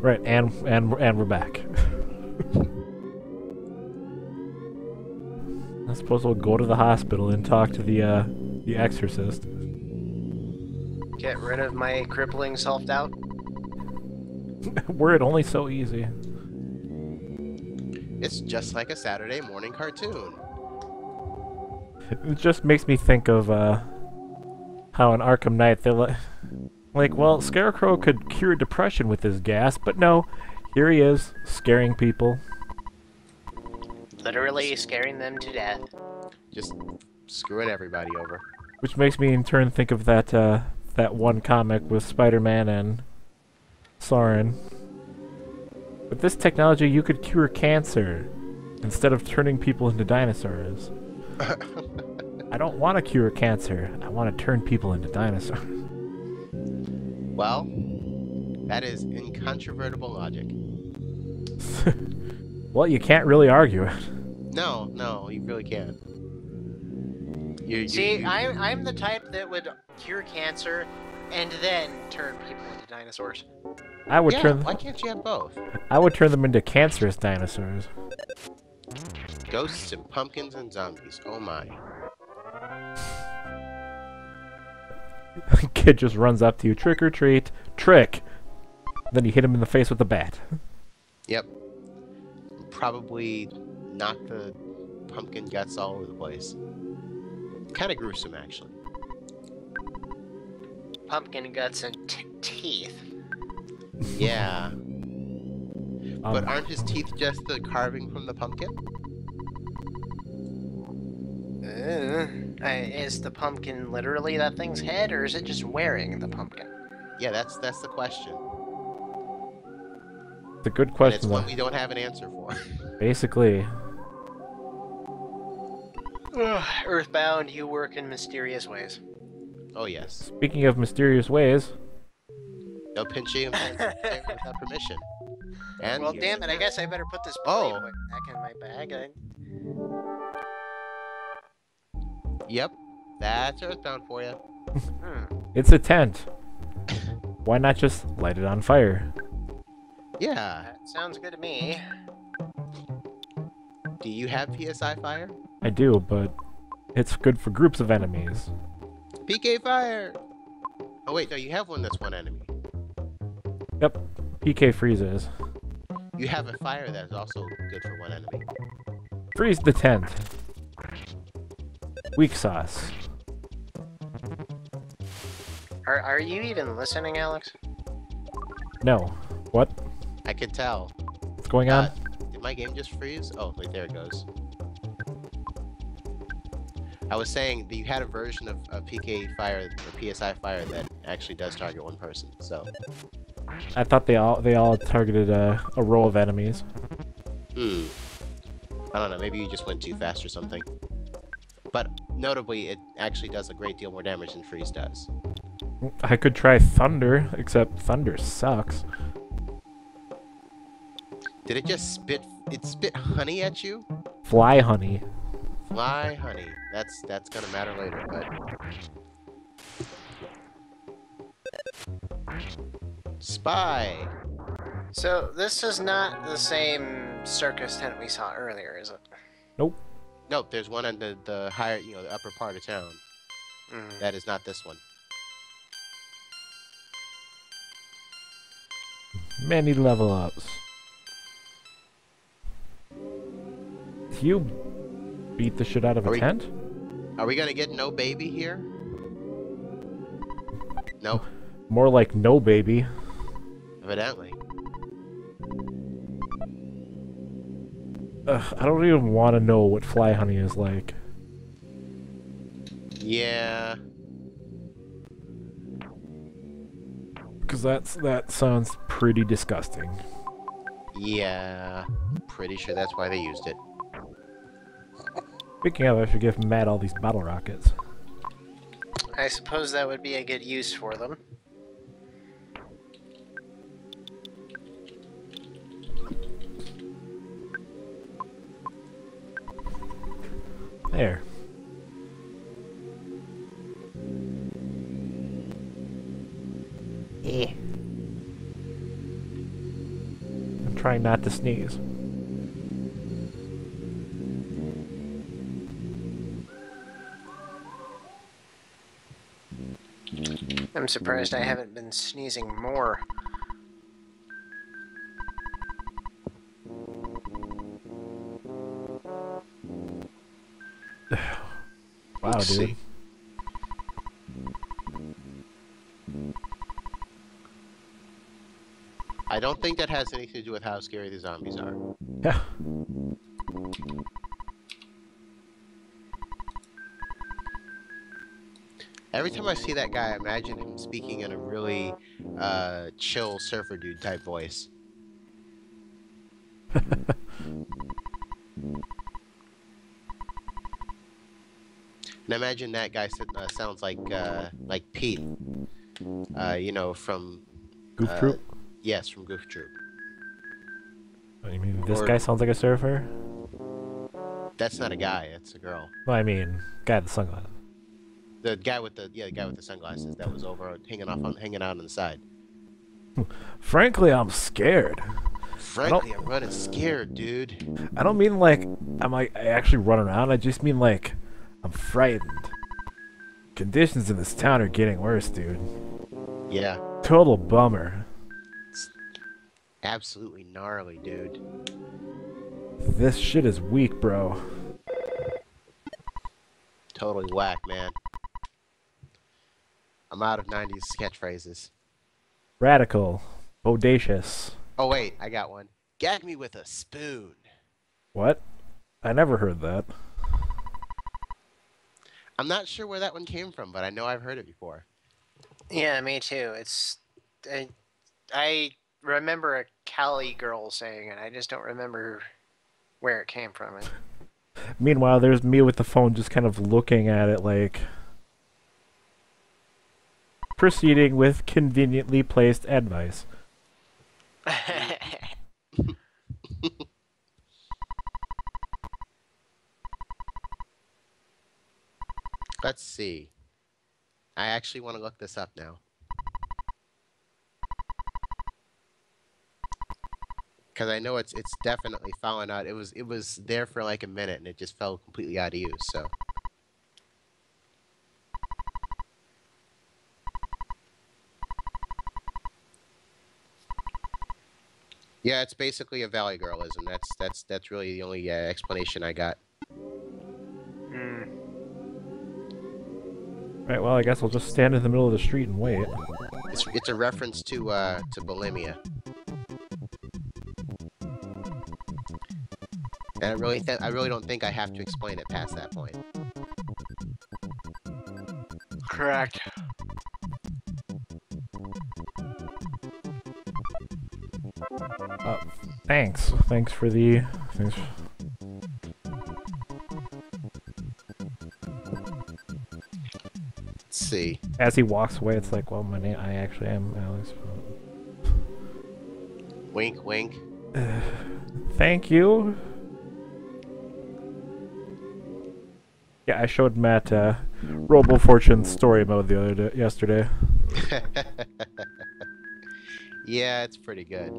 Right, and we're back. I suppose we'll go to the hospital and talk to the exorcist. Get rid of my crippling self-doubt. Were it only so easy. It's just like a Saturday morning cartoon. It just makes me think of how in Arkham Knight they're like, well, Scarecrow could cure depression with his gas, but no, here he is, scaring people. Literally scaring them to death. Just screwing everybody over. Which makes me in turn think of that that one comic with Spider-Man and Sauron. With this technology, you could cure cancer instead of turning people into dinosaurs. I don't want to cure cancer. I want to turn people into dinosaurs. Well, that is incontrovertible logic. Well, you can't really argue it. No, you really can't. See, I'm the type that would cure cancer and then turn people into dinosaurs. I would why can't you have both? I would turn them into cancerous dinosaurs. Ghosts and pumpkins and zombies. Oh my. Kid just runs up to you, trick or treat, trick. Then you hit him in the face with a bat. Yep. Probably knock the pumpkin guts all over the place. Kind of gruesome, actually. Pumpkin guts and teeth. Yeah. But aren't his teeth just the carving from the pumpkin? Is the pumpkin literally that thing's head, or is it just wearing the pumpkin? Yeah, that's the question. It's a good And question. it's one we don't have an answer for. Basically. Earthbound, you work in mysterious ways. Oh yes. Speaking of mysterious ways, No pinching of hands without permission. And Well, here's- damn it, I guess I better put this Oh. blade back in my bag. Yep, that's Earthbound for you. it's a tent. Why not just light it on fire? Yeah. That sounds good to me. Do you have PSI fire? I do, but it's good for groups of enemies. PK fire! Oh wait, no, you have one that's one enemy. Yep, PK freezes. You have a fire that's also good for one enemy. Freeze the tent. Weak sauce. Are you even listening, Alex? No. What? I could tell. What's going on? Did my game just freeze? Oh, wait, there it goes. I was saying that you had a version of PK fire or PSI fire that actually does target one person, so. I thought they all targeted a row of enemies. I don't know, maybe you just went too fast or something. But notably, it actually does a great deal more damage than freeze does. I could try thunder, except thunder sucks. Did it just spit? It spit honey at you? Fly honey. Fly honey. That's gonna matter later, but. Spy. So, this is not the same circus tent we saw earlier, is it? Nope. Nope, there's one on the higher, the upper part of town. That is not this one. Many level ups. You beat the shit out of a tent? Are we gonna get no baby here? Nope. More like no baby. Evidently. I don't even want to know what fly honey is like. Yeah. Because that sounds pretty disgusting. Yeah. Pretty sure that's why they used it. Speaking of, I should give Matt all these bottle rockets. I suppose that would be a good use for them. There. trying not to sneeze. I'm surprised I haven't been sneezing more. Wow, Let's dude. see. I don't think that has anything to do with how scary the zombies are. Yeah. Every time I see that guy, I imagine him speaking in a really chill surfer dude type voice. And I imagine that guy sounds like Pete, you know, from Goof Troop? yes, from Goof Troop. You mean this Or- guy sounds like a surfer? That's not a guy, it's a girl. Well, I mean, guy with the sunglasses. The guy with the sunglasses that was over hanging out on the side. Frankly, I'm scared. Frankly, I'm running scared, dude. I don't mean like I actually run around. I just mean like I'm frightened. Conditions in this town are getting worse, dude. Yeah, Total bummer. absolutely gnarly, dude. This shit is weak, bro. Totally whack, man. I'm out of 90s catchphrases. Radical. Bodacious. Oh wait, I got one. Gag me with a spoon. What? I never heard that. I'm not sure where that one came from, but I know I've heard it before. Yeah, me too. It's I remember a Cali girl saying it. I just don't remember where it came from. Meanwhile, there's me with the phone just kind of looking at it like... Proceeding with conveniently placed advice. Let's see. I actually want to look this up now. Because I know it's definitely fallen out. It was there for like a minute and it just fell completely out of use, so. Yeah, it's basically a Valley Girlism. That's really the only explanation I got. Right, well, I guess I'll just stand in the middle of the street and wait. It's a reference to bulimia. And I really don't think I have to explain it past that point. Correct. Thanks. Thanks for the... Thanks. Let's see. As he walks away, it's like, well, I actually am Alex. Wink, wink. Thank you. Yeah, I showed Matt Robo Fortune's story mode yesterday. Yeah, it's pretty good.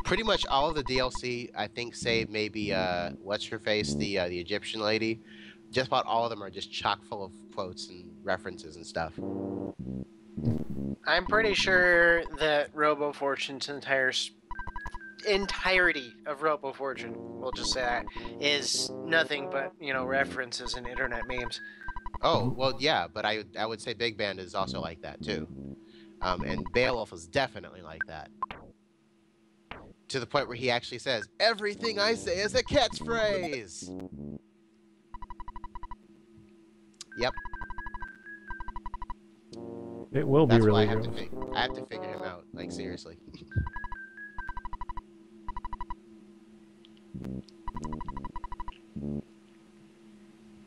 Pretty much all of the DLC, I think, save maybe what's her face, the Egyptian lady. Just about all of them are just chock full of quotes and references and stuff. I'm pretty sure that Robo Fortune's entirety of Robo Fortune, we'll just say that, is nothing but, you know, references and internet memes. Oh, well, yeah, but I would say Big Band is also like that, too. And Beowulf is definitely like that. To the point where he actually says, "Everything I say is a catchphrase!" Yep. It will be That's why really I have good. I have to figure him out, like, seriously.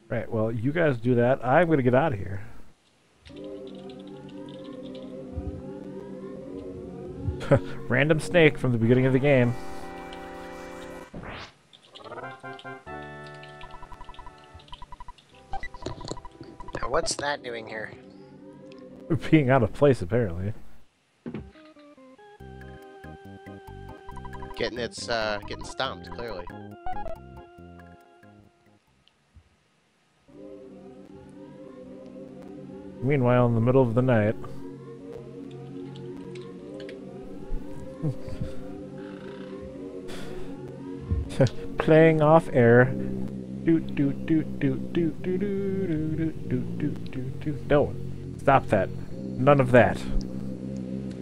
Right, well, you guys do that. I'm going to get out of here. Random snake from the beginning of the game. Now, what's that doing here? Being out of place, apparently. Getting stomped, clearly. Meanwhile, in the middle of the night... playing off air. No, stop that. None of that.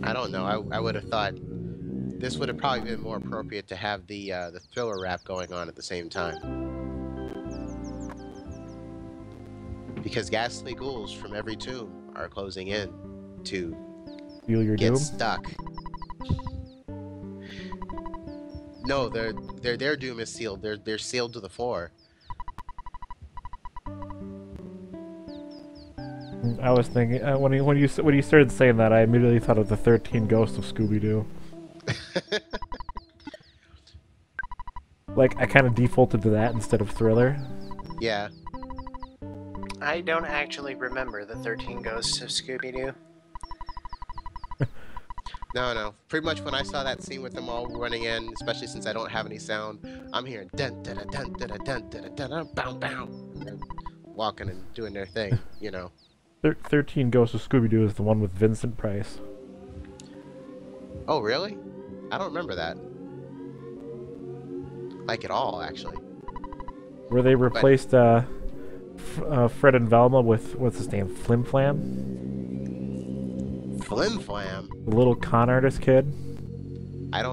I don't know. I would have thought this would have probably been more appropriate to have the thriller rap going on at the same time. Because ghastly ghouls from every tomb are closing in to Feel your get doom? stuck. No, their doom is sealed. They're sealed to the floor. I was thinking when you started saying that, I immediately thought of the 13 Ghosts of Scooby-Doo. Like, I kind of defaulted to that instead of Thriller. Yeah. I don't actually remember the 13 Ghosts of Scooby-Doo. No. Pretty much when I saw that scene with them all running in, especially since I don't have any sound, I'm hearing dun dun dun dun dun dun dun dun dun bow bow, and they're walking and doing their thing, you know. 13 Ghosts of Scooby-Doo is the one with Vincent Price. Oh, really? I don't remember that. Like at all, actually. Where they replaced Fred and Velma with, what's his name, Flim Flam? Flim Flam? The little con artist kid? I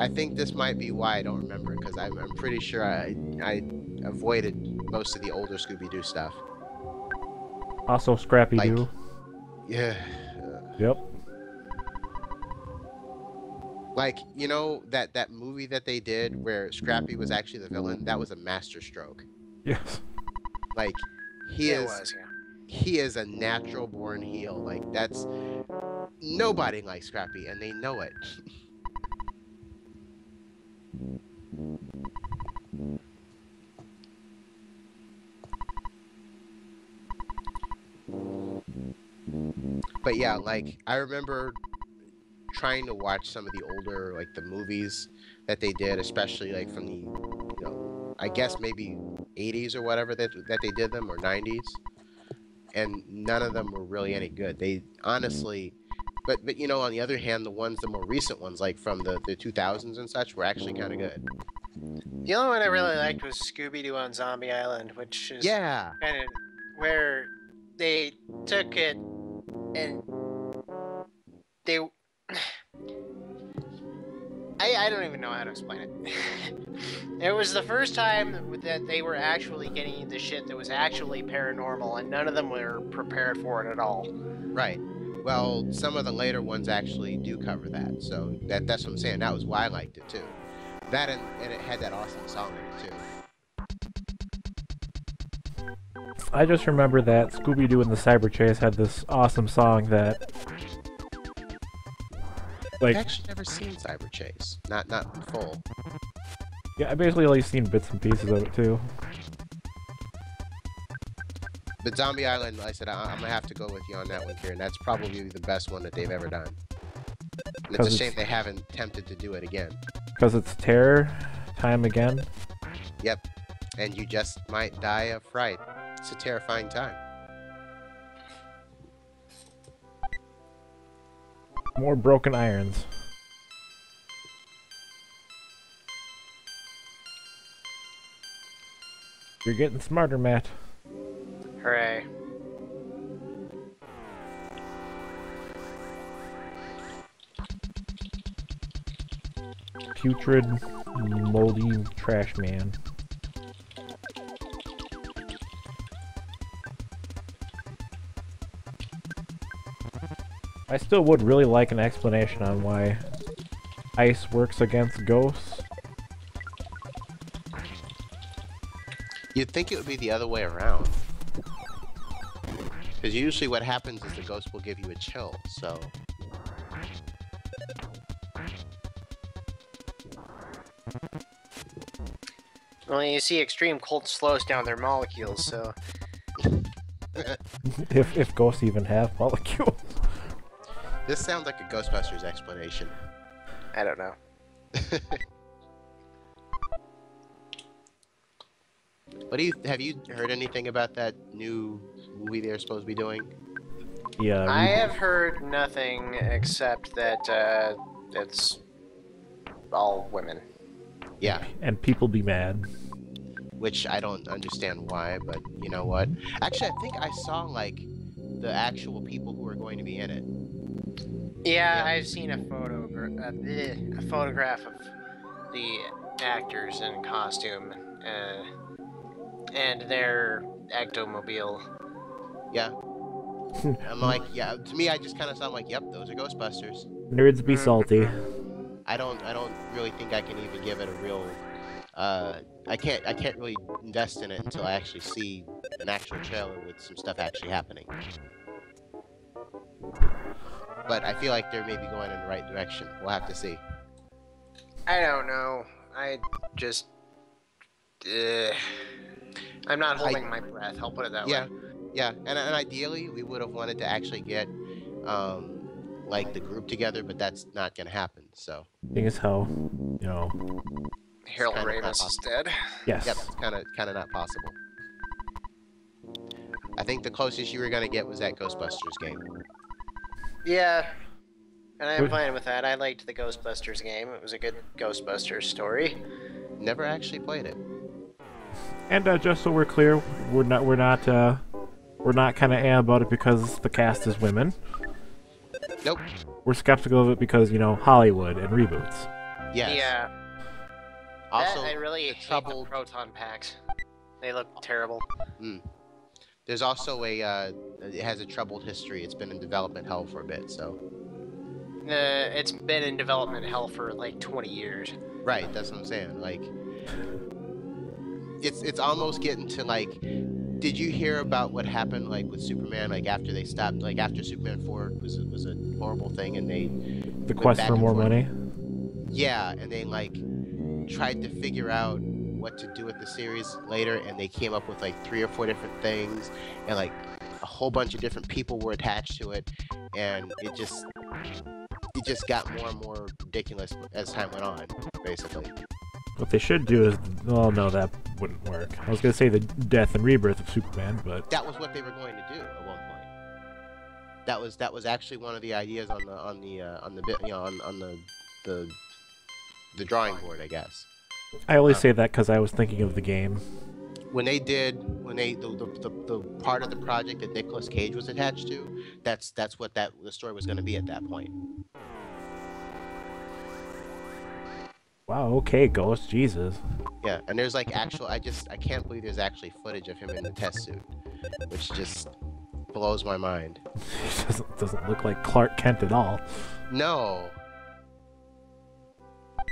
think this might be why I don't remember it, because I'm pretty sure I avoided most of the older Scooby-Doo stuff. Also Scrappy-Doo. Yeah. Yep. Like, you know, that movie that they did where Scrappy was actually the villain? That was a masterstroke. Yes. Like, he is a natural born heel. Like, that's... Nobody likes Scrappy, and they know it. But yeah, like, I remember trying to watch some of the older, like, the movies that they did, especially, like, from the, you know, I guess maybe 80s or whatever that they did them, or 90s. And none of them were really any good. They, honestly... But you know, on the other hand, the more recent ones, like from the 2000s and such, were actually kind of good. The only one I really liked was Scooby-Doo on Zombie Island, which is Yeah. kind of where they took it and they... I don't even know how to explain it. It was the first time that they were actually getting into shit that was actually paranormal, and none of them were prepared for it at all. Right. Well, some of the later ones actually do cover that, so that's what I'm saying. That was why I liked it too. That and it had that awesome song in it too. I just remember that Scooby-Doo and the Cyber Chase had this awesome song that... Like, I've actually never seen Cyber Chase. Not in full. yeah, I basically only seen bits and pieces of it too. But Zombie Island, like I said, I'm gonna have to go with you on that one, Kieran. That's probably the best one that they've ever done. And it's a shame they haven't attempted to do it again. Because it's terror time again. Yep. And you just might die of fright. It's a terrifying time. More broken irons. You're getting smarter, Matt. Hooray. Putrid, moldy trash man. I still would really like an explanation on why ice works against ghosts. You'd think it would be the other way around. Because usually what happens is the ghost will give you a chill, so... Well, you see, extreme cold slows down their molecules, so... If ghosts even have molecules. This sounds like a Ghostbusters explanation. I don't know. Have you heard anything about that new movie they're supposed to be doing? Yeah. I have heard nothing except that it's all women. Yeah, And people be mad. which I don't understand why, but you know what? Actually, I think I saw like the actual people who are going to be in it. Yeah, Yeah. I've seen a photograph of the actors in costume and their ectomobile. Yeah. I'm like, yeah. To me, I just kind of sound like, yep, those are Ghostbusters. Nerds be salty. I don't really think I can even give it a real. I can't really invest in it until I actually see an actual trailer with some stuff actually happening. But I feel like they're maybe going in the right direction. We'll have to see. I don't know. I just. I'm not holding my breath. I'll put it that Yeah, way. yeah, and ideally we would have wanted to actually get like the group together, but that's not gonna happen. So Thing is how, you know. Harold kinda not Ramis is possible. dead. Yes. yep, it's kind of not possible. I think the closest you were gonna get was that Ghostbusters game. Yeah. And I'm Wait. fine with that. I liked the Ghostbusters game. It was a good Ghostbusters story. Never actually played it. And just so we're clear, we're not kind of about it because the cast is women. Nope. We're skeptical of it because, you know, Hollywood and reboots. Yes. Yeah. Also, I really the hate troubled. the proton packs. They look terrible. There's also it has a troubled history. It's been in development hell for a bit, so. It's been in development hell for like 20 years. Right, that's what I'm saying. Like, it's almost getting to like, did you hear about what happened like with Superman? Like after they stopped, like after Superman 4 was a horrible thing, and they The went quest back for and more forth. money. Yeah, and they like tried to figure out what to do with the series later, and they came up with like 3 or 4 different things, and like a whole bunch of different people were attached to it, and it just got more and more ridiculous as time went on, basically. What they should do is, oh no, that wouldn't work. I was gonna say the death and rebirth of Superman, but That was what they were going to do at one point. That was actually one of the ideas on the drawing board, I guess. I only say that because I was thinking of the game. When they the part of the project that Nicolas Cage was attached to, that's what the story was going to be at that point. Wow, okay, Ghost, Jesus. Yeah, and there's like actual, I can't believe there's actually footage of him in the test suit, which just blows my mind. He doesn't look like Clark Kent at all. No.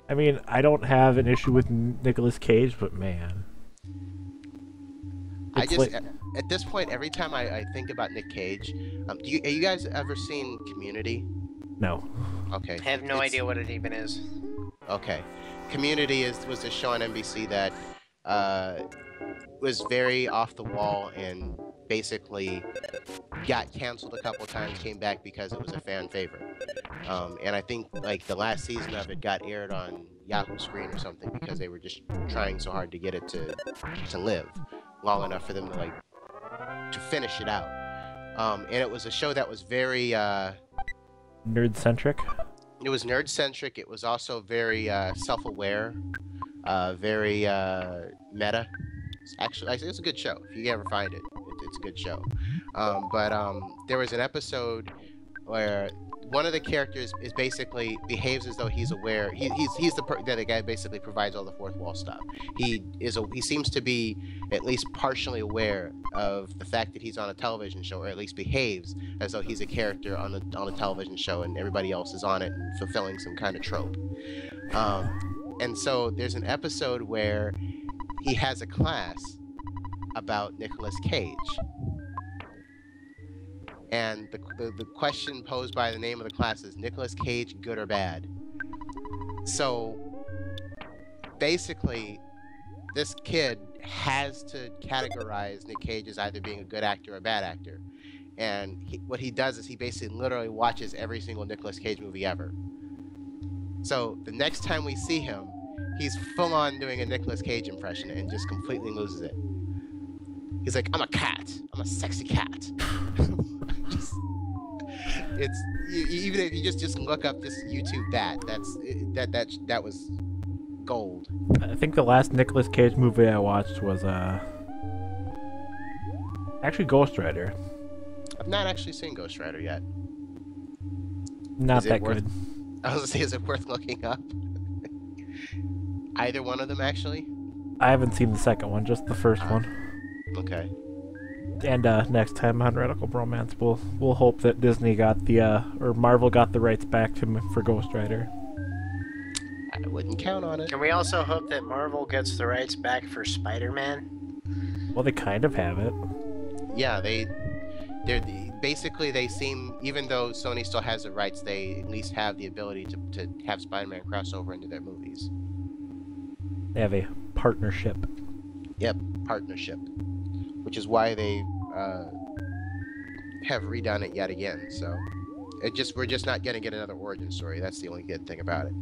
I mean, I don't have an issue with Nicolas Cage, but man. It's like, At this point, every time I think about Nick Cage, have you guys ever seen Community? no. Okay. I have no It's- idea what it even is. Okay. Community was a show on NBC that was very off the wall and basically got canceled a couple times, came back because it was a fan favorite. And I think like the last season of it got aired on Yahoo Screen or something because they were just trying so hard to get it to live long enough for them to finish it out. And it was a show that was very Nerd-centric? it was nerd-centric. It was also very self-aware, very meta. Actually, it's a good show. If you ever find it, it's a good show. But there was an episode where one of the characters behaves as though he's aware. He's the guy basically provides all the fourth wall stuff. He seems to be at least partially aware of the fact that he's on a television show, or at least behaves as though he's a character on a television show, and everybody else is on it and fulfilling some kind of trope. And so there's an episode where he has a class about Nicolas Cage. And the question posed by the name of the class is Nicolas Cage, good or bad? So basically, this kid has to categorize Nick Cage as either being a good actor or a bad actor. And what he does is he basically literally watches every single Nicolas Cage movie ever. So the next time we see him, he's full on doing a Nicolas Cage impression and just completely loses it. He's like, I'm a cat. I'm a sexy cat. Even if you just look up, just YouTube that was gold. I think the last Nicolas Cage movie I watched was actually Ghost Rider. I've not actually seen Ghost Rider yet. Not that good. I was gonna say, is it worth looking up? Either one of them, actually. I haven't seen the second one, just the first one. Okay. And next time on Radical Bromance, we'll hope that Disney got the or Marvel got the rights back for Ghost Rider. I wouldn't count on it. Can we also hope that Marvel gets the rights back for Spider-Man? Well, they kind of have it. Yeah, basically they seem, even though Sony still has the rights, they at least have the ability to have Spider-Man cross over into their movies. They have a partnership. Yep, partnership. Which is why they have redone it yet again. So we're just not gonna get another origin story. That's the only good thing about it.